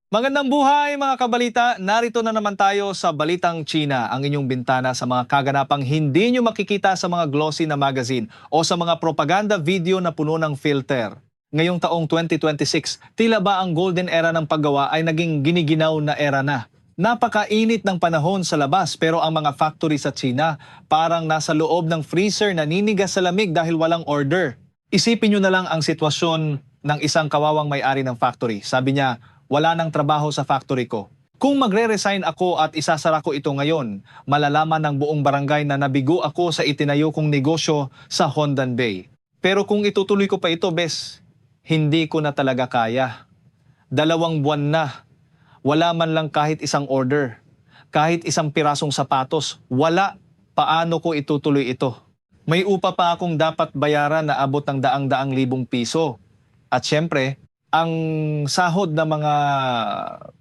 Magandang buhay mga kabalita! Narito na naman tayo sa Balitang China, ang inyong bintana sa mga kaganapang hindi nyo makikita sa mga glossy na magazine o sa mga propaganda video na puno ng filter. Ngayong taong 2026, tila ba ang golden era ng paggawa ay naging giniginaw na era na? Napakainit ng panahon sa labas pero ang mga factory sa China parang nasa loob ng freezer naninigas sa lamig dahil walang order. Isipin nyo na lang ang sitwasyon ng isang kawawang may-ari ng factory. Sabi niya, wala nang trabaho sa factory ko. Kung magre-resign ako at isasara ko ito ngayon, malalaman ng buong barangay na nabigo ako sa itinayo kong negosyo sa Hondan Bay. Pero kung itutuloy ko pa ito, bes, hindi ko na talaga kaya. 2 buwan na, wala man lang kahit isang order. Kahit isang pirasong sapatos, wala. Paano ko itutuloy ito? May upa pa akong dapat bayaran na abot ng daang-daang libong piso. At syempre, ang sahod ng mga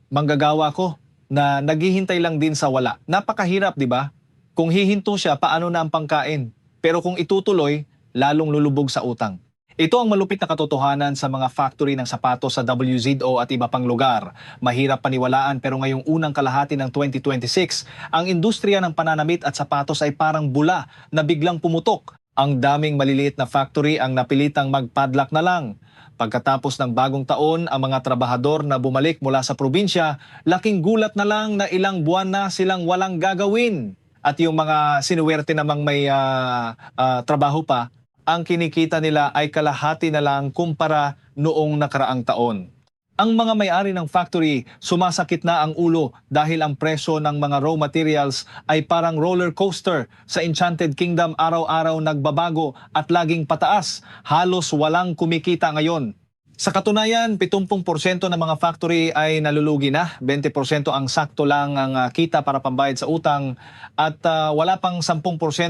manggagawa ko na naghihintay lang din sa wala. Napakahirap, di ba? Kung hihinto siya, paano na ang pangkain? Pero kung itutuloy, lalong lulubog sa utang. Ito ang malupit na katotohanan sa mga factory ng sapatos sa WZO at iba pang lugar. Mahirap paniwalaan pero ngayong unang kalahati ng 2026, ang industriya ng pananamit at sapatos ay parang bula na biglang pumutok. Ang daming maliliit na factory ang napilitang magpadlak na lang. Pagkatapos ng bagong taon, ang mga trabahador na bumalik mula sa probinsya, laking gulat na lang na ilang buwan na silang walang gagawin. At yung mga sinuwerte namang may trabaho pa, ang kinikita nila ay kalahati na lang kumpara noong nakaraang taon. Ang mga may-ari ng factory, sumasakit na ang ulo dahil ang presyo ng mga raw materials ay parang roller coaster. Sa Enchanted Kingdom, araw-araw nagbabago at laging pataas. Halos walang kumikita ngayon. Sa katunayan, 70% ng mga factory ay nalulugi na, 20% ang sakto lang ang kita para pambayad sa utang at wala pang 10%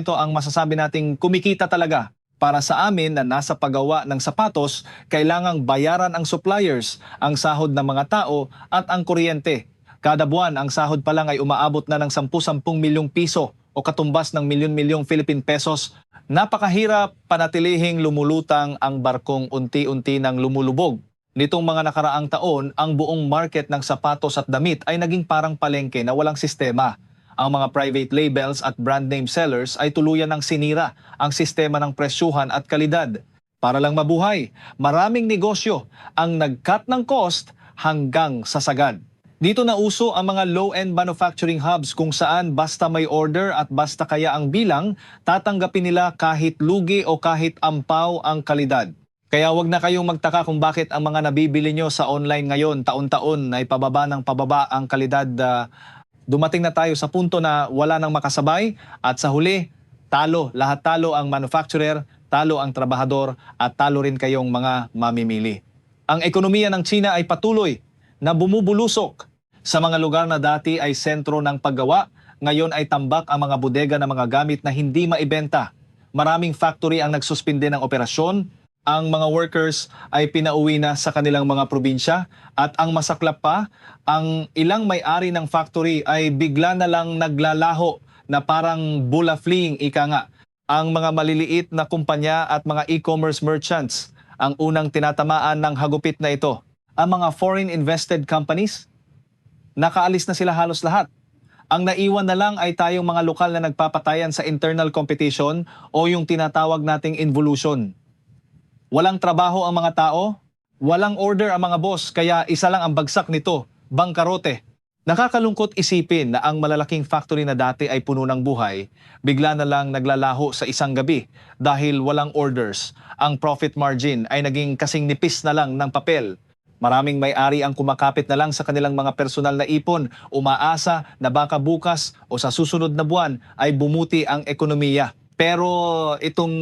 ang masasabi nating kumikita talaga. Para sa amin na nasa paggawa ng sapatos, kailangang bayaran ang suppliers, ang sahod ng mga tao at ang kuryente. Kada buwan, ang sahod pa lang ay umaabot na ng 10-10 milyong piso o katumbas ng milyon-milyong Philippine pesos. Napakahirap panatilihing lumulutang ang barkong unti-unti nang lumulubog. Nitong mga nakaraang taon, ang buong market ng sapatos at damit ay naging parang palengke na walang sistema. Ang mga private labels at brand name sellers ay tuluyan ng sinira ang sistema ng presyuhan at kalidad. Para lang mabuhay, maraming negosyo ang nag-cut ng cost hanggang sa sagad. Dito na uso ang mga low-end manufacturing hubs kung saan basta may order at basta kaya ang bilang, tatanggapin nila kahit lugi o kahit ampaw ang kalidad. Kaya wag na kayong magtaka kung bakit ang mga nabibili nyo sa online ngayon taon-taon ay pababa ng pababa ang kalidad. Dumating na tayo sa punto na wala nang makasabay at sa huli, talo. Lahat talo ang manufacturer, talo ang trabahador at talo rin kayong mga mamimili. Ang ekonomiya ng China ay patuloy na bumubulusok. Sa mga lugar na dati ay sentro ng paggawa, ngayon ay tambak ang mga bodega ng mga gamit na hindi maibenta. Maraming factory ang nagsuspinde ng operasyon. Ang mga workers ay pinauwi na sa kanilang mga probinsya at ang masaklap pa, ang ilang may-ari ng factory ay bigla na lang naglalaho na parang bula fleeing ika nga. Ang mga maliliit na kumpanya at mga e-commerce merchants ang unang tinatamaan ng hagupit na ito. Ang mga foreign invested companies, nakaalis na sila halos lahat. Ang naiwan na lang ay tayong mga lokal na nagpapatayan sa internal competition o yung tinatawag nating involution. Walang trabaho ang mga tao, walang order ang mga boss, kaya isa lang ang bagsak nito, bangkarote. Nakakalungkot isipin na ang malalaking factory na dati ay puno ng buhay, bigla na lang naglalaho sa isang gabi dahil walang orders. Ang profit margin ay naging kasing nipis na lang ng papel. Maraming may-ari ang kumakapit na lang sa kanilang mga personal na ipon, umaasa na baka bukas o sa susunod na buwan ay bumuti ang ekonomiya. Pero itong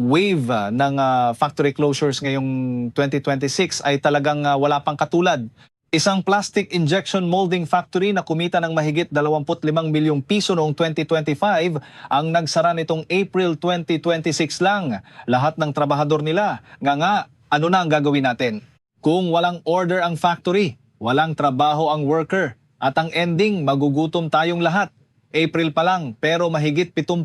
wave ng factory closures ngayong 2026 ay talagang wala pang katulad. Isang plastic injection molding factory na kumita ng mahigit 25 milyong piso noong 2025 ang nagsara nitong April 2026 lang. Lahat ng trabahador nila, nga, ano na ang gagawin natin? Kung walang order ang factory, walang trabaho ang worker, at ang ending, magugutom tayong lahat. April pa lang, pero mahigit 70%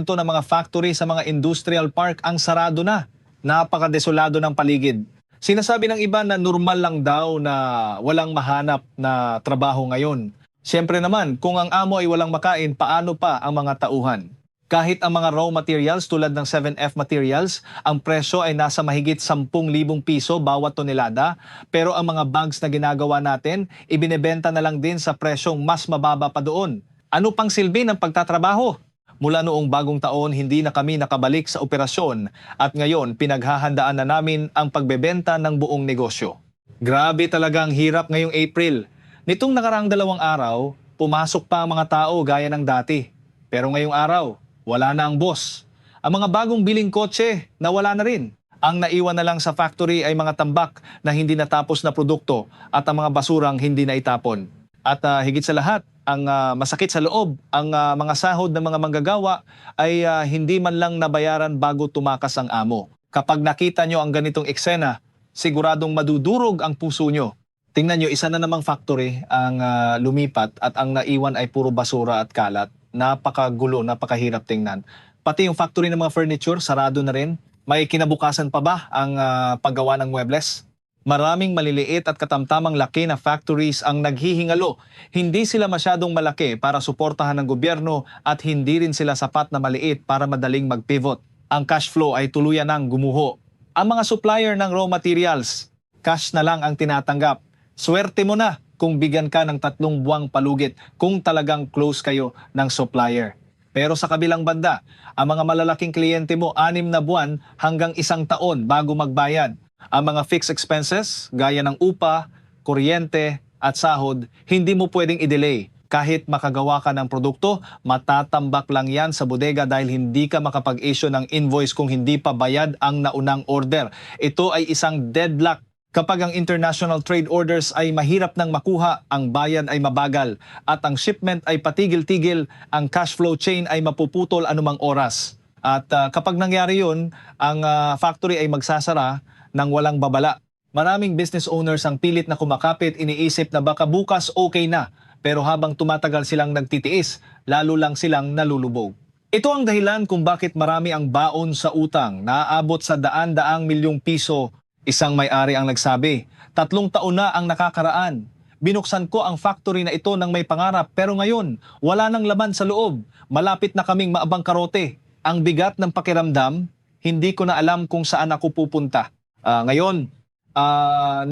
ng mga factory sa mga industrial park ang sarado na. Napakadesolado ng paligid. Sinasabi ng iba na normal lang daw na walang mahanap na trabaho ngayon. Siyempre naman, kung ang amo ay walang makain, paano pa ang mga tauhan? Kahit ang mga raw materials tulad ng 7F materials, ang presyo ay nasa mahigit 10,000 piso bawat tonelada, pero ang mga bags na ginagawa natin, ibinebenta na lang din sa presyong mas mababa pa doon. Ano pang silbi ng pagtatrabaho? Mula noong bagong taon, hindi na kami nakabalik sa operasyon at ngayon pinaghahandaan na namin ang pagbebenta ng buong negosyo. Grabe talaga ang hirap ngayong April. Nitong nakaraang 2 araw, pumasok pa ang mga tao gaya ng dati. Pero ngayong araw, wala na ang boss. Ang mga bagong biling kotse, nawala na rin. Ang naiwan na lang sa factory ay mga tambak na hindi natapos na produkto at ang mga basurang hindi na itapon. At higit sa lahat, ang masakit sa loob, ang mga sahod ng mga manggagawa ay hindi man lang nabayaran bago tumakas ang amo. Kapag nakita nyo ang ganitong eksena, siguradong madudurog ang puso nyo. Tingnan nyo, isa na namang factory ang lumipat at ang naiwan ay puro basura at kalat. Napakagulo, napakahirap tingnan. Pati yung factory ng mga furniture, sarado na rin. May kinabukasan pa ba ang paggawa ng muebles? Maraming maliliit at katamtamang laki na factories ang naghihingalo. Hindi sila masyadong malaki para suportahan ng gobyerno at hindi rin sila sapat na maliit para madaling mag-pivot. Ang cash flow ay tuluyan ng gumuho. Ang mga supplier ng raw materials, cash na lang ang tinatanggap. Swerte mo na kung bigyan ka ng 3 buwang palugit kung talagang close kayo ng supplier. Pero sa kabilang banda, ang mga malalaking kliyente mo 6 na buwan hanggang 1 taon bago magbayad. Ang mga fixed expenses, gaya ng upa, kuryente at sahod, hindi mo pwedeng i-delay. Kahit makagawa ka ng produkto, matatambak lang yan sa bodega dahil hindi ka makapag-issue ng invoice kung hindi pa bayad ang naunang order. Ito ay isang deadlock. Kapag ang international trade orders ay mahirap nang makuha, ang bayad ay mabagal at ang shipment ay patigil-tigil, ang cash flow chain ay mapuputol anumang oras. At kapag nangyari yun, ang factory ay magsasara ng walang babala. Maraming business owners ang pilit na kumakapit, iniisip na baka bukas okay na, pero habang tumatagal silang nagtitiis, lalo lang silang nalulubog. Ito ang dahilan kung bakit marami ang baon sa utang, naaabot sa daan-daang milyong piso. Isang may-ari ang nagsabi, 3 taon na ang nakakaraan. Binuksan ko ang factory na ito ng may pangarap pero ngayon, wala nang laman sa loob. Malapit na kaming maabangkarote. Ang bigat ng pakiramdam, hindi ko na alam kung saan ako pupunta. Ngayon,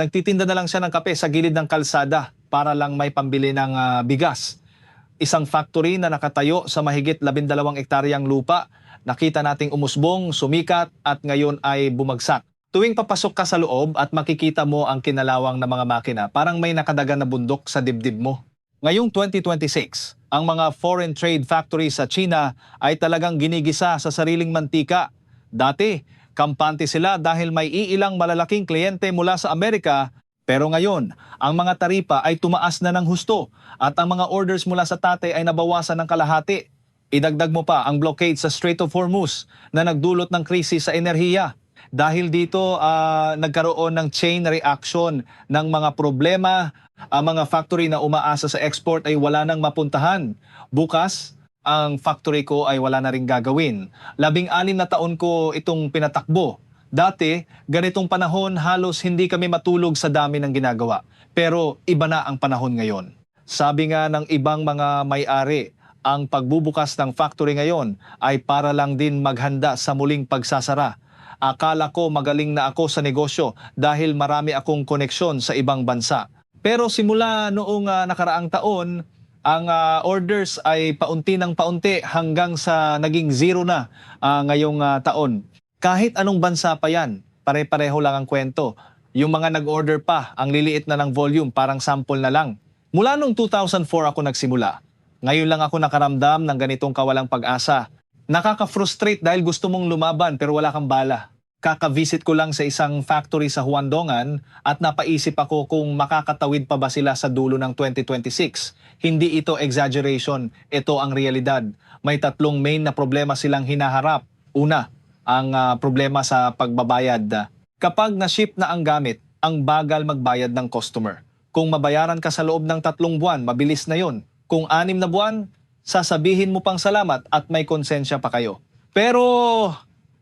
nagtitinda na lang siya ng kape sa gilid ng kalsada para lang may pambili ng bigas. Isang factory na nakatayo sa mahigit 12 ektaryang lupa, nakita nating umusbong, sumikat at ngayon ay bumagsak. Tuwing papasok ka sa loob at makikita mo ang kinalawang ng mga makina, parang may nakadagan na bundok sa dibdib mo. Ngayong 2026, ang mga foreign trade factories sa China ay talagang ginigisa sa sariling mantika. Dati, kampante sila dahil may iilang malalaking kliyente mula sa Amerika, pero ngayon, ang mga taripa ay tumaas na ng husto at ang mga orders mula sa tate ay nabawasan ng kalahati. Idagdag mo pa ang blockade sa Strait of Hormuz na nagdulot ng krisis sa enerhiya. Dahil dito, nagkaroon ng chain reaction ng mga problema. Ang mga factory na umaasa sa export ay wala nang mapuntahan. Bukas, ang factory ko ay wala na ring gagawin. 16 na taon ko itong pinatakbo. Dati, ganitong panahon halos hindi kami matulog sa dami ng ginagawa. Pero iba na ang panahon ngayon. Sabi nga ng ibang mga may-ari, ang pagbubukas ng factory ngayon ay para lang din maghanda sa muling pagsasara. Akala ko magaling na ako sa negosyo dahil marami akong koneksyon sa ibang bansa. Pero simula noong nakaraang taon, ang orders ay paunti ng paunti hanggang sa naging 0 na ngayong taon. Kahit anong bansa pa yan, pare-pareho lang ang kwento. Yung mga nag-order pa, ang liliit na ng volume, parang sample na lang. Mula noong 2004 ako nagsimula. Ngayon lang ako nakaramdam ng ganitong kawalang pag-asa. Nakaka-frustrate dahil gusto mong lumaban pero wala kang bala. Kaka-visit ko lang sa isang factory sa Huandongan at napaisip ako kung makakatawid pa ba sila sa dulo ng 2026. Hindi ito exaggeration, ito ang realidad. May 3 main na problema silang hinaharap. Una, ang problema sa pagbabayad. Kapag na-ship na ang gamit, ang bagal magbayad ng customer. Kung mabayaran ka sa loob ng 3 buwan, mabilis na yon. Kung 6 na buwan, sasabihin mo pang salamat at may konsensya pa kayo. Pero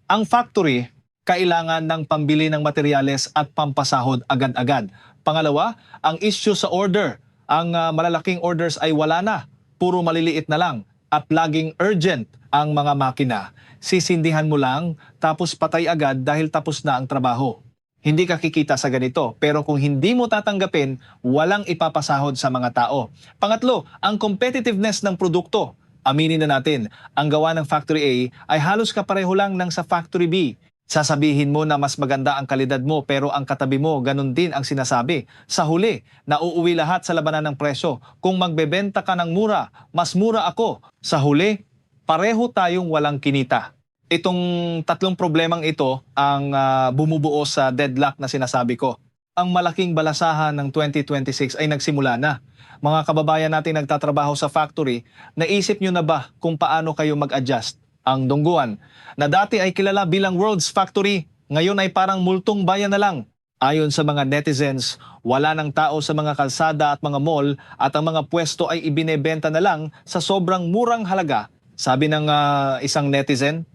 ang factory, kailangan ng pambili ng materyales at pampasahod agad-agad. Pangalawa, ang issue sa order. Ang malalaking orders ay wala na, puro maliliit na lang at laging urgent ang mga makina. Sisindihan mo lang tapos patay agad dahil tapos na ang trabaho. Hindi ka kikita sa ganito, pero kung hindi mo tatanggapin, walang ipapasahod sa mga tao. Pangatlo, ang competitiveness ng produkto. Aminin na natin, ang gawa ng Factory A ay halos kapareho lang ng sa Factory B. Sasabihin mo na mas maganda ang kalidad mo pero ang katabi mo ganun din ang sinasabi. Sa huli, nauuwi lahat sa labanan ng presyo. Kung magbebenta ka ng mura, mas mura ako. Sa huli, pareho tayong walang kinita. Itong tatlong problemang ito ang bumubuo sa deadlock na sinasabi ko. Ang malaking balasahan ng 2026 ay nagsimula na. Mga kababayan natin nagtatrabaho sa factory, naisip nyo na ba kung paano kayo mag-adjust? Ang Dongguan, na dati ay kilala bilang World's Factory, ngayon ay parang multong bayan na lang. Ayon sa mga netizens, wala ng tao sa mga kalsada at mga mall at ang mga pwesto ay ibinebenta na lang sa sobrang murang halaga. Sabi ng isang netizen,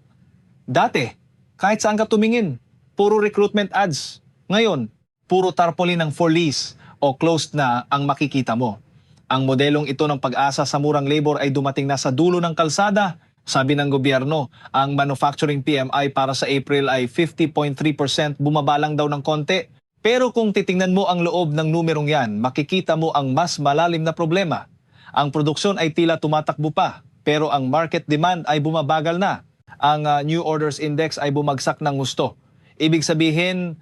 dati, kahit saan ka tumingin, puro recruitment ads. Ngayon, puro tarpaulin ng for lease o closed na ang makikita mo. Ang modelong ito ng pag-asa sa murang labor ay dumating na sa dulo ng kalsada. Sabi ng gobyerno, ang manufacturing PMI para sa April ay 50.3%, bumaba lang daw ng konti. Pero kung titingnan mo ang loob ng numerong yan, makikita mo ang mas malalim na problema. Ang produksyon ay tila tumatakbo pa, pero ang market demand ay bumabagal na. Ang new orders index ay bumagsak ng gusto. Ibig sabihin,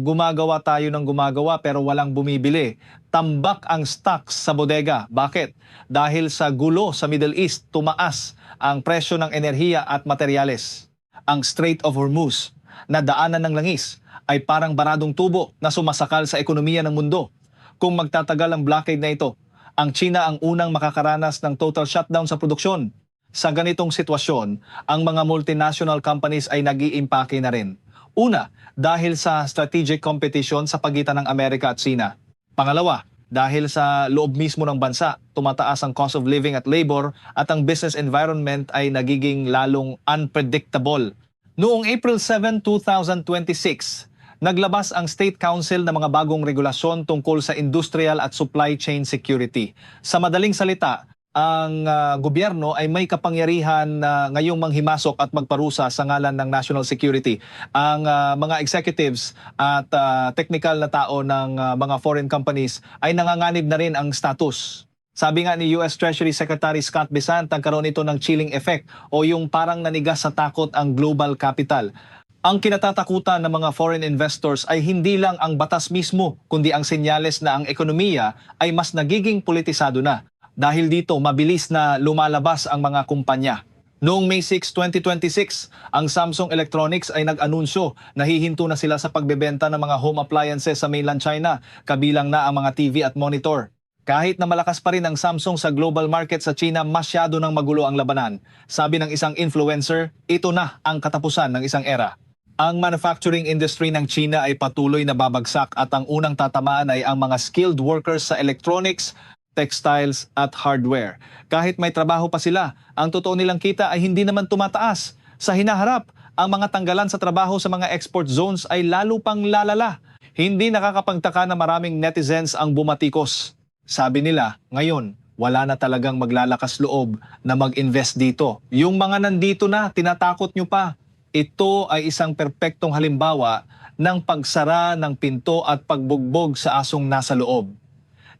gumagawa tayo ng gumagawa pero walang bumibili. Tambak ang stocks sa bodega. Bakit? Dahil sa gulo sa Middle East, tumaas ang presyo ng enerhiya at materyales. Ang Strait of Hormuz, na daanan ng langis, ay parang baradong tubo na sumasakal sa ekonomiya ng mundo. Kung magtatagal ang blockade na ito, ang China ang unang makakaranas ng total shutdown sa produksyon. Sa ganitong sitwasyon, ang mga multinational companies ay nag-iimpake na rin. Una, dahil sa strategic competition sa pagitan ng Amerika at China. Pangalawa, dahil sa loob mismo ng bansa, tumataas ang cost of living at labor at ang business environment ay nagiging lalong unpredictable. Noong April 7, 2026, naglabas ang State Council ng mga bagong regulasyon tungkol sa industrial at supply chain security. Sa madaling salita, ang gobyerno ay may kapangyarihan na ngayong manghimasok at magparusa sa ngalan ng national security. Ang mga executives at technical na tao ng mga foreign companies ay nanganganib na rin ang status. Sabi nga ni US Treasury Secretary Scott Bessent, nagkaroon ito ng chilling effect o yung parang nanigas sa takot ang global capital. Ang kinatatakutan ng mga foreign investors ay hindi lang ang batas mismo, kundi ang senyales na ang ekonomiya ay mas nagiging politisado na. Dahil dito, mabilis na lumalabas ang mga kumpanya. Noong May 6, 2026, ang Samsung Electronics ay nag-anunsyo na hihinto na sila sa pagbebenta ng mga home appliances sa mainland China, kabilang na ang mga TV at monitor. Kahit na malakas pa rin ang Samsung sa global market sa China, masyado nang magulo ang labanan. Sabi ng isang influencer, ito na ang katapusan ng isang era. Ang manufacturing industry ng China ay patuloy na babagsak at ang unang tatamaan ay ang mga skilled workers sa electronics, textiles at hardware. Kahit may trabaho pa sila, ang totoo nilang kita ay hindi naman tumataas. Sa hinaharap, ang mga tanggalan sa trabaho sa mga export zones ay lalo pang lalala. Hindi nakakapagtaka na maraming netizens ang bumatikos. Sabi nila, ngayon, wala na talagang maglalakas loob na mag-invest dito. Yung mga nandito na, tinatakot nyo pa. Ito ay isang perpektong halimbawa ng pagsara ng pinto at pagbugbog sa asong nasa loob.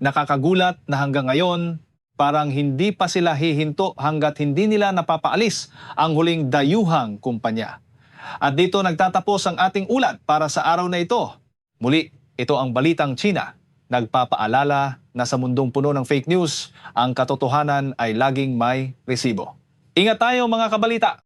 Nakakagulat na hanggang ngayon, parang hindi pa sila hihinto hanggat hindi nila napapaalis ang huling dayuhang kumpanya. At dito nagtatapos ang ating ulat para sa araw na ito. Muli, ito ang Balitang China. Nagpapaalala na sa mundong puno ng fake news, ang katotohanan ay laging may resibo. Ingat tayo mga kabalita!